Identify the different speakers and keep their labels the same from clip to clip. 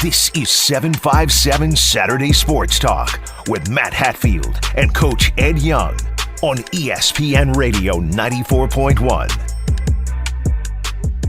Speaker 1: This is 757 Saturday Sports Talk with Matt Hatfield and Coach Ed Young on ESPN Radio 94.1.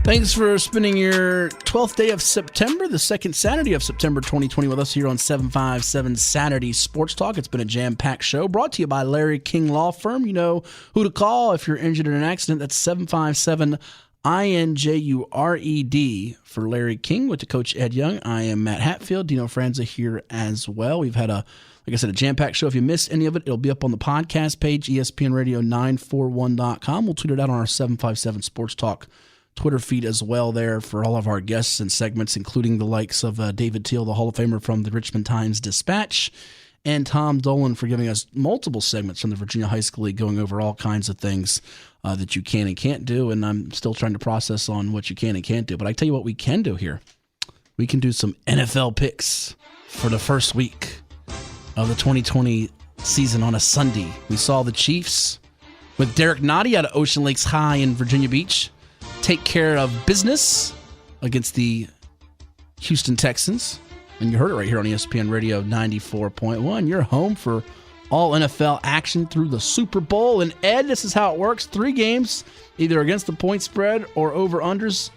Speaker 2: Thanks for spending your 12th day of September, the second Saturday of September 2020 with us here on 757 Saturday Sports Talk. It's been a jam-packed show brought to you by Larry King Law Firm. You know who to call if you're injured in an accident. That's 757-INJURED for Larry King with the Coach Ed Young. I am Matt Hatfield. Dino Franza here as well. We've had a jam-packed show. If you missed any of it, it'll be up on the podcast page, ESPNRadio941.com. We'll tweet it out on our 757 Sports Talk Twitter feed as well there for all of our guests and segments, including the likes of David Teal, the Hall of Famer from the Richmond Times-Dispatch, and Tom Dolan for giving us multiple segments from the Virginia High School League going over all kinds of things that you can and can't do, and I'm still trying to process on what you can and can't do. But I tell you what we can do here. We can do some NFL picks for the first week of the 2020 season on a Sunday. We saw the Chiefs with Derek Nottie out of Ocean Lakes High in Virginia Beach take care of business against the Houston Texans. And you heard it right here on ESPN Radio 94.1. You're home for all NFL action through the Super Bowl. And Ed, this is how it works. 3 games, either against the point spread or over-unders.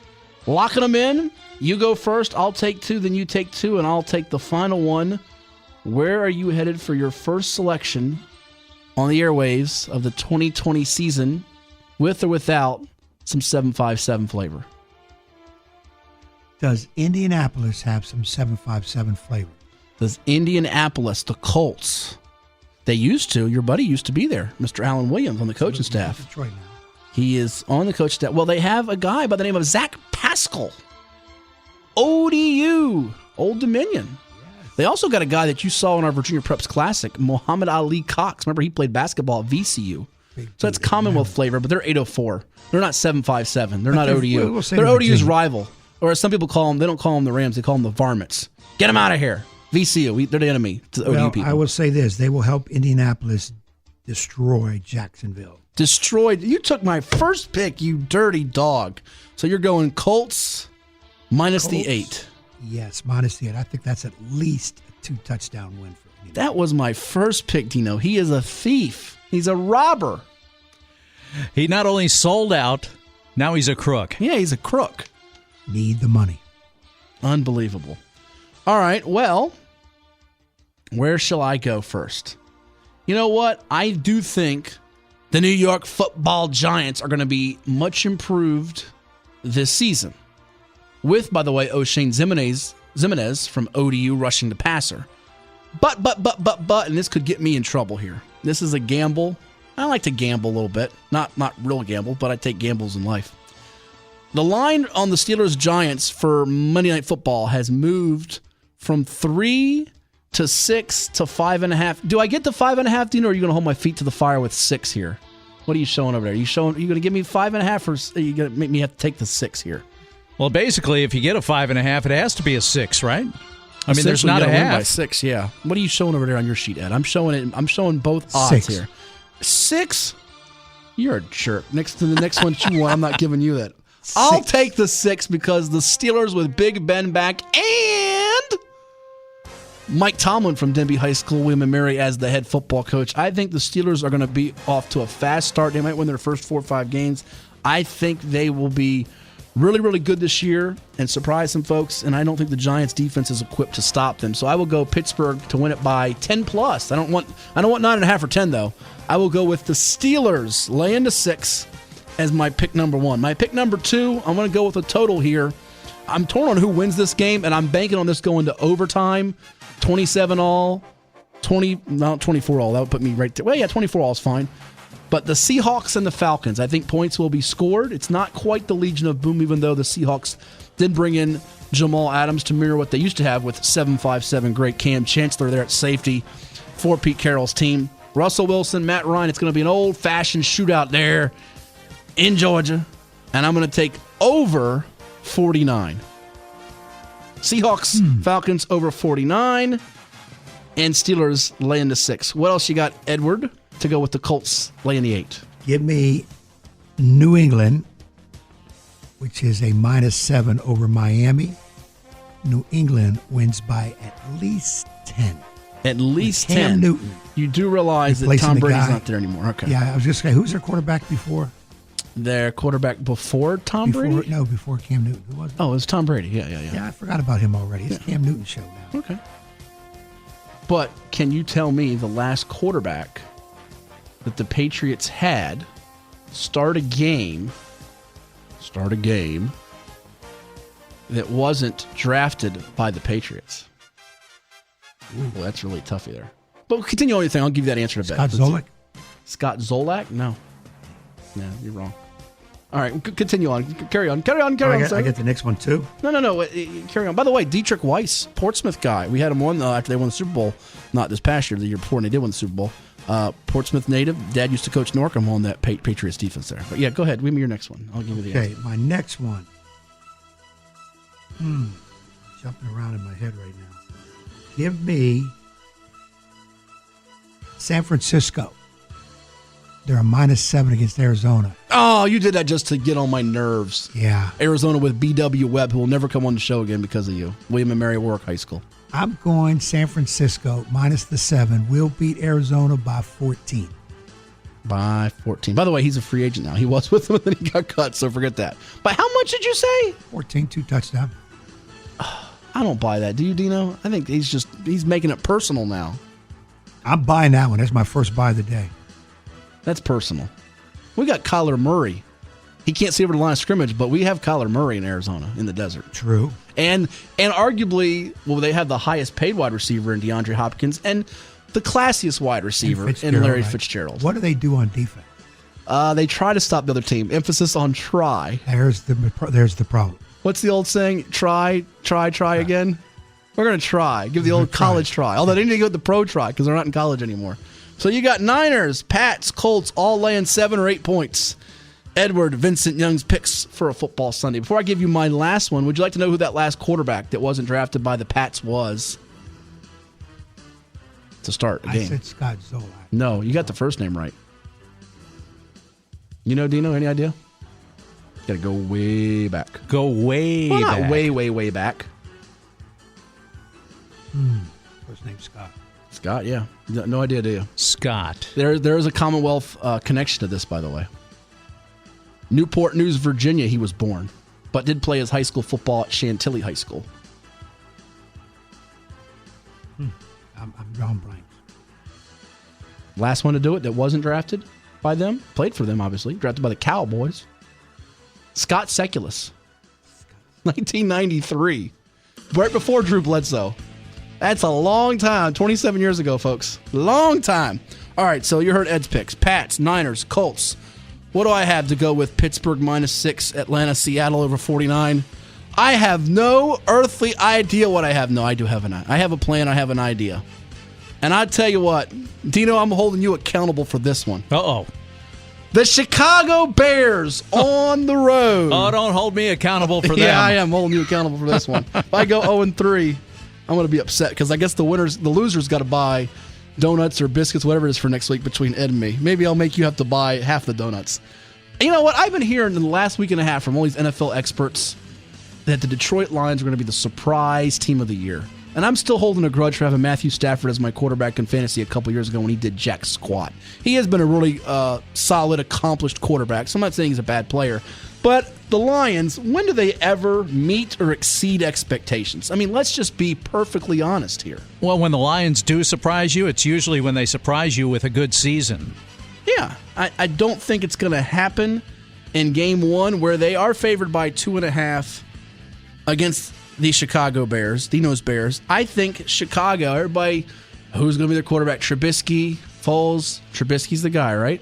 Speaker 2: Locking them in. You go first, I'll take 2, then you take 2, and I'll take the final one. Where are you headed for your first selection on the airwaves of the 2020 season, with or without some 757 flavor?
Speaker 3: Does Indianapolis have some 757 flavor?
Speaker 2: Does Indianapolis, the Colts, they used to, your buddy used to be there, Mr. Alan Williams on the coaching staff.
Speaker 3: Detroit now.
Speaker 2: He is on the coaching staff. Well, they have a guy by the name of Zach Pascal. ODU, Old Dominion. Yes. They also got a guy that you saw in our Virginia Preps Classic, Muhammad Ali Cox. Remember, he played basketball at VCU. So that's Commonwealth flavor, but they're 804. They're not 757. They're not ODU. They're ODU's rival. Or as some people call them, they don't call them the Rams, they call them the Varmints. Get them out of here. VCU, they're the enemy to the ODU people.
Speaker 3: I will say this. They will help Indianapolis destroy Jacksonville.
Speaker 2: Destroyed. You took my first pick, you dirty dog. So you're going Colts minus the 8.
Speaker 3: Yes, minus the 8. I think that's at least a 2-touchdown win for Indianapolis.
Speaker 2: That was my first pick, Dino. He is a thief. He's a robber.
Speaker 4: He not only sold out, now he's a crook.
Speaker 2: Yeah, he's a crook.
Speaker 3: Need the money.
Speaker 2: Unbelievable. All right, well, where shall I go first? You know what? I do think the New York Football Giants are going to be much improved this season. With, by the way, O'Shane Ximenez from ODU rushing the passer. But, and this could get me in trouble here. This is a gamble. I like to gamble a little bit. Not real gamble, but I take gambles in life. The line on the Steelers-Giants for Monday Night Football has moved from 3 to 6 to 5.5. Do I get the 5.5, Dino, or are you going to hold my feet to the fire with 6 here? What are you showing over there? Are you going to give me 5.5, or are you going to make me have to take the 6 here?
Speaker 4: Well, basically, if you get a 5.5, it has to be a 6, right? I mean, there's not a half.
Speaker 2: By 6, yeah. What are you showing over there on your sheet, Ed? I'm showing both odds
Speaker 3: 6
Speaker 2: here. 6? You're a jerk. Next to the next one you want, I'm not giving you that.
Speaker 3: 6.
Speaker 2: I'll take the 6 because the Steelers with Big Ben back and Mike Tomlin from Denby High School, William & Mary as the head football coach. I think the Steelers are going to be off to a fast start. They might win their first 4 or 5 games. I think they will be really, really good this year and surprise some folks, and I don't think the Giants' defense is equipped to stop them. So I will go Pittsburgh to win it by 10+. I don't want 9.5 or 10, though. I will go with the Steelers laying to 6 as my pick number 1. My pick number 2, I'm going to go with a total here. I'm torn on who wins this game, and I'm banking on this going to overtime. 27-all, 24-all. That would put me right there. Well, yeah, 24-all is fine. But the Seahawks and the Falcons, I think points will be scored. It's not quite the Legion of Boom, even though the Seahawks did bring in Jamal Adams to mirror what they used to have with 7.57 great Cam Chancellor there at safety for Pete Carroll's team. Russell Wilson, Matt Ryan, it's going to be an old-fashioned shootout there in Georgia. And I'm going to take over 49. Seahawks, Falcons over 49, and Steelers laying the 6. What else you got, Edward, to go with the Colts laying the 8?
Speaker 3: Give me New England, which is a -7 over Miami. New England wins by at least 10.
Speaker 2: At least
Speaker 3: Cam
Speaker 2: 10.
Speaker 3: Newton.
Speaker 2: You do realize that
Speaker 3: Replacing
Speaker 2: Tom
Speaker 3: the
Speaker 2: Brady's
Speaker 3: guy.
Speaker 2: not there anymore. Okay.
Speaker 3: Yeah, I was just saying, who's their quarterback before?
Speaker 2: Their quarterback before Tom Brady?
Speaker 3: No, before Cam Newton. Who was it?
Speaker 2: Oh, it was Tom Brady. Yeah.
Speaker 3: Yeah, I forgot about him already. It's Cam Newton's show now.
Speaker 2: Okay. But can you tell me the last quarterback that the Patriots had start a game that wasn't drafted by the Patriots? Ooh, well, that's really tough there. But continue on your thing. I'll give you that answer in a bit.
Speaker 3: Scott Zolak?
Speaker 2: Scott Zolak? No, you're wrong. All right, continue on. Carry on, sir.
Speaker 3: I get the next one, too?
Speaker 2: No. Carry on. By the way, Dietrich Weiss, Portsmouth guy. We had him on after they won the Super Bowl. Not this past year, the year before, and they did win the Super Bowl. Portsmouth native. Dad used to coach Norcom on that Patriots defense there. But yeah, go ahead. Give me your next one. I'll give you the answer.
Speaker 3: Okay, my next one. Jumping around in my head right now. Give me San Francisco. They're a -7 against Arizona.
Speaker 2: Oh, you did that just to get on my nerves.
Speaker 3: Yeah.
Speaker 2: Arizona with B.W. Webb, who will never come on the show again because of you. William and Mary Warwick High School.
Speaker 3: I'm going San Francisco -7. We'll beat Arizona by 14.
Speaker 2: By 14. By the way, he's a free agent now. He was with them and then he got cut, so forget that. But how much did you say?
Speaker 3: 14, 2 touchdowns.
Speaker 2: I don't buy that. Do you, Dino? I think he's making it personal now.
Speaker 3: I'm buying that one. That's my first buy of the day.
Speaker 2: That's personal. We got Kyler Murray. He can't see over the line of scrimmage, but we have Kyler Murray in Arizona in the desert.
Speaker 3: True.
Speaker 2: And arguably, well, they have the highest paid wide receiver in DeAndre Hopkins and the classiest wide receiver in Larry Fitzgerald.
Speaker 3: What do they do on defense?
Speaker 2: They try to stop the other team. Emphasis on try.
Speaker 3: There's the problem.
Speaker 2: What's the old saying? Try again? We're going to try. Give the old college try. Although they need to go with the pro try because they're not in college anymore. So you got Niners, Pats, Colts all laying 7 or 8 points. Edward Vincent Young's picks for a football Sunday. Before I give you my last one, would you like to know who that last quarterback that wasn't drafted by the Pats was? To start a game.
Speaker 3: I said Scott Zolak.
Speaker 2: No, you got the first name right. You know, Dino, any idea? Got to go way back.
Speaker 4: Go way
Speaker 2: Well,
Speaker 4: back.
Speaker 2: not way back.
Speaker 3: First name Scott.
Speaker 2: Scott, yeah. No idea, do you?
Speaker 4: Scott.
Speaker 2: There is a Commonwealth connection to this, by the way. Newport News, Virginia, he was born, but did play his high school football at Chantilly High School.
Speaker 3: I'm drawing blanks.
Speaker 2: Last one to do it that wasn't drafted by them. Played for them, obviously. Drafted by the Cowboys. Scott Seculus. 1993. Right before Drew Bledsoe. That's a long time. 27 years ago, folks. Long time. All right, so you heard Ed's picks. Pats, Niners, Colts. What do I have to go with? Pittsburgh -6, Atlanta, Seattle over 49. I have no earthly idea what I have. No, I do have I have a plan. I have an idea. And I tell you what, Dino, I'm holding you accountable for this one.
Speaker 4: Uh-oh.
Speaker 2: The Chicago Bears on the road.
Speaker 4: Oh, don't hold me accountable for that.
Speaker 2: Yeah, I am holding you accountable for this one. If I go 0-3, I'm going to be upset because I guess the losers got to buy donuts or biscuits, whatever it is, for next week between Ed and me. Maybe I'll make you have to buy half the donuts. And you know what? I've been hearing in the last week and a half from all these NFL experts that the Detroit Lions are going to be the surprise team of the year. And I'm still holding a grudge for having Matthew Stafford as my quarterback in fantasy a couple years ago when he did jack squat. He has been a really solid, accomplished quarterback, so I'm not saying he's a bad player. But the Lions, when do they ever meet or exceed expectations? I mean, let's just be perfectly honest here.
Speaker 4: Well, when the Lions do surprise you, it's usually when they surprise you with a good season.
Speaker 2: Yeah, I don't think it's going to happen in game one where they are favored by 2.5 against the Chicago Bears, Dino's Bears. I think Chicago, everybody, who's going to be their quarterback? Trubisky, Foles. Trubisky's the guy, right?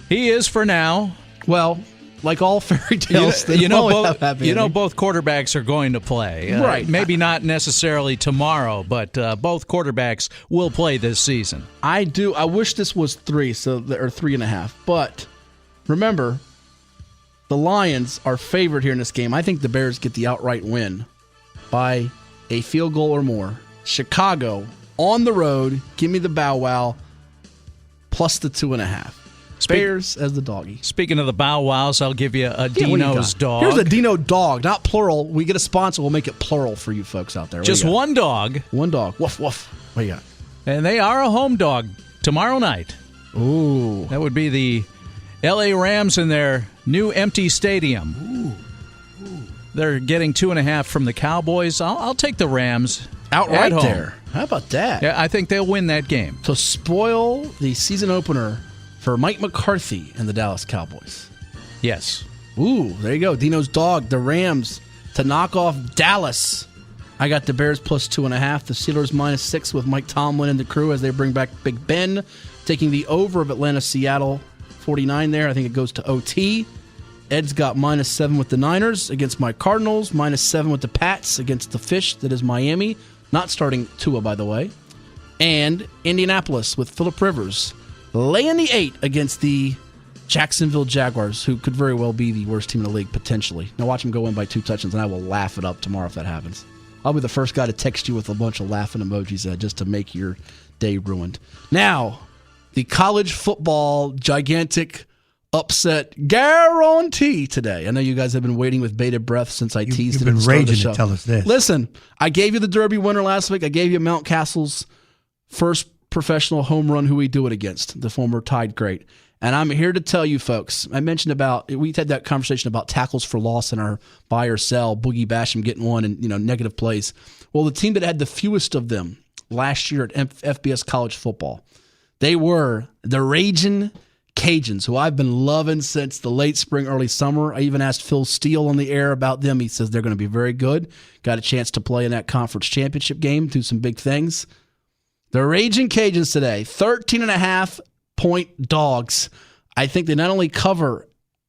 Speaker 4: He is for now.
Speaker 2: Well, like all fairy tales,
Speaker 4: both quarterbacks are going to play.
Speaker 2: Right.
Speaker 4: Maybe not necessarily tomorrow, but both quarterbacks will play this season.
Speaker 2: I do. I wish this was 3, or 3.5. But remember, the Lions are favored here in this game. I think the Bears get the outright win by a field goal or more. Chicago on the road. Give me the bow wow plus the 2.5. Bears as the doggy.
Speaker 4: Speaking of the Bow Wows, I'll give you a Dino's Dog.
Speaker 2: Here's a Dino Dog, not plural. We get a sponsor, we'll make it plural for you folks out there.
Speaker 4: Just one dog.
Speaker 2: One dog. Woof, woof. What do you got?
Speaker 4: And they are a home dog tomorrow night.
Speaker 2: Ooh.
Speaker 4: That would be the L.A. Rams in their new empty stadium.
Speaker 2: Ooh.
Speaker 4: They're getting 2.5 from the Cowboys. I'll take the Rams
Speaker 2: outright
Speaker 4: at home.
Speaker 2: there. How about that?
Speaker 4: Yeah, I think they'll win that game.
Speaker 2: To spoil the season opener for Mike McCarthy and the Dallas Cowboys.
Speaker 4: Yes.
Speaker 2: Ooh, there you go. Dino's Dog, the Rams to knock off Dallas. I got the Bears plus 2.5. The Steelers minus 6 with Mike Tomlin and the crew as they bring back Big Ben. Taking the over of Atlanta-Seattle 49 there. I think it goes to OT. Ed's got minus 7 with the Niners against my Cardinals. Minus 7 with the Pats against the Fish. That is Miami. Not starting Tua, by the way. And Indianapolis with Phillip Rivers. Laying the 8 against the Jacksonville Jaguars, who could very well be the worst team in the league, potentially. Now watch them go in by 2 touchdowns, and I will laugh it up tomorrow if that happens. I'll be the first guy to text you with a bunch of laughing emojis just to make your day ruined. Now, the college football gigantic upset guarantee today. I know you guys have been waiting with bated breath since I teased it.
Speaker 3: You've been raging to tell us this.
Speaker 2: Listen, I gave you the Derby winner last week. I gave you Mountcastle's first professional home run who we do it against, the former Tide great. And I'm here to tell you folks, I mentioned we had that conversation about tackles for loss in our buy or sell, Boogie Basham getting one and negative plays. Well, the team that had the fewest of them last year at FBS college football, they were the Ragin' Cajuns, who I've been loving since the late spring, early summer. I even asked Phil Steele on the air about them. He says they're going to be very good. Got a chance to play in that conference championship game, do some big things. The Ragin' Cajuns today, 13.5-point dogs. I think they not only cover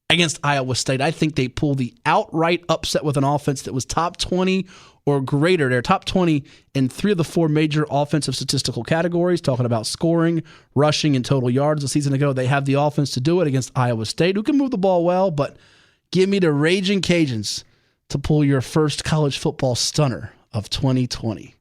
Speaker 2: against Iowa State, I think they pull the outright upset with an offense that was top 20 or greater. They're top 20 in 3 of the 4 major offensive statistical categories, talking about scoring, rushing, and total yards. A season ago, they have the offense to do it against Iowa State, who can move the ball well, but give me the Ragin' Cajuns to pull your first college football stunner of 2020.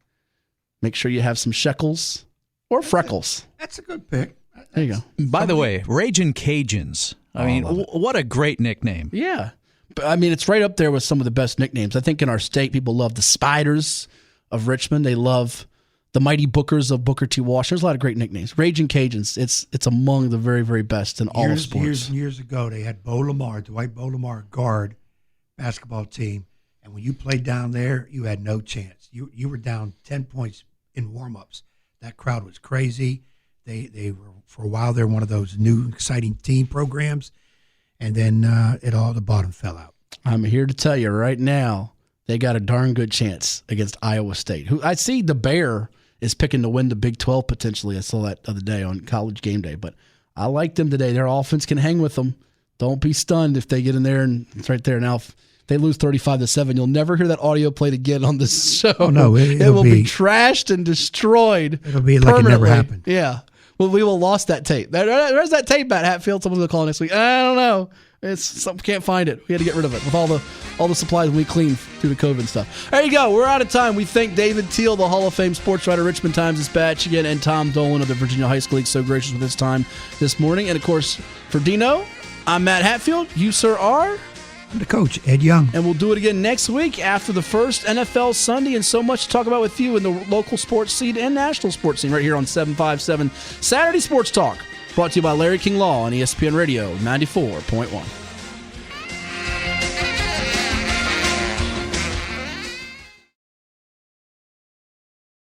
Speaker 2: Make sure you have some shekels or freckles.
Speaker 3: That's a good pick.
Speaker 2: There you go.
Speaker 4: By the way, Ragin' Cajuns. I mean, what a great nickname.
Speaker 2: Yeah. But, I mean, it's right up there with some of the best nicknames. I think in our state, people love the Spiders of Richmond. They love the Mighty Bookers of Booker T. Walsh. There's a lot of great nicknames. Ragin' Cajuns, it's among the very, very best in all of sports.
Speaker 3: Years ago, they had Dwight Bo Lamar, guard basketball team. And when you played down there, you had no chance. You were down 10 points in warm-ups. That crowd was crazy. They were, for a while, they're one of those new exciting team programs, and then the bottom fell out.
Speaker 2: I'm here to tell you right now, they got a darn good chance against Iowa State. Who I see the Bear is picking to win the Big 12 potentially. I saw that the other day on College Game Day, but I like them today. Their offense can hang with them. Don't be stunned if they get in there and it's right there. Now, if they lose 35-7, you'll never hear that audio played again on this show.
Speaker 3: Oh, no.
Speaker 2: It will be trashed and destroyed.
Speaker 3: It'll be like it never happened.
Speaker 2: Yeah. Well, we will lost that tape. Where's that tape at, Hatfield? Someone's going to call next week. I don't know. Can't find it. We had to get rid of it with all the supplies we cleaned through the COVID stuff. There you go. We're out of time. We thank David Teal, the Hall of Fame sports writer, Richmond Times-Dispatch, again, and Tom Dolan of the Virginia High School League, so gracious with his time this morning. And, of course, for Dino, I'm Matt Hatfield. You, sir, are?
Speaker 3: I'm the coach, Ed Young.
Speaker 2: And we'll do it again next week after the first NFL Sunday, and so much to talk about with you in the local sports scene and national sports scene right here on 757 Saturday Sports Talk, brought to you by Larry King Law on ESPN Radio 94.1.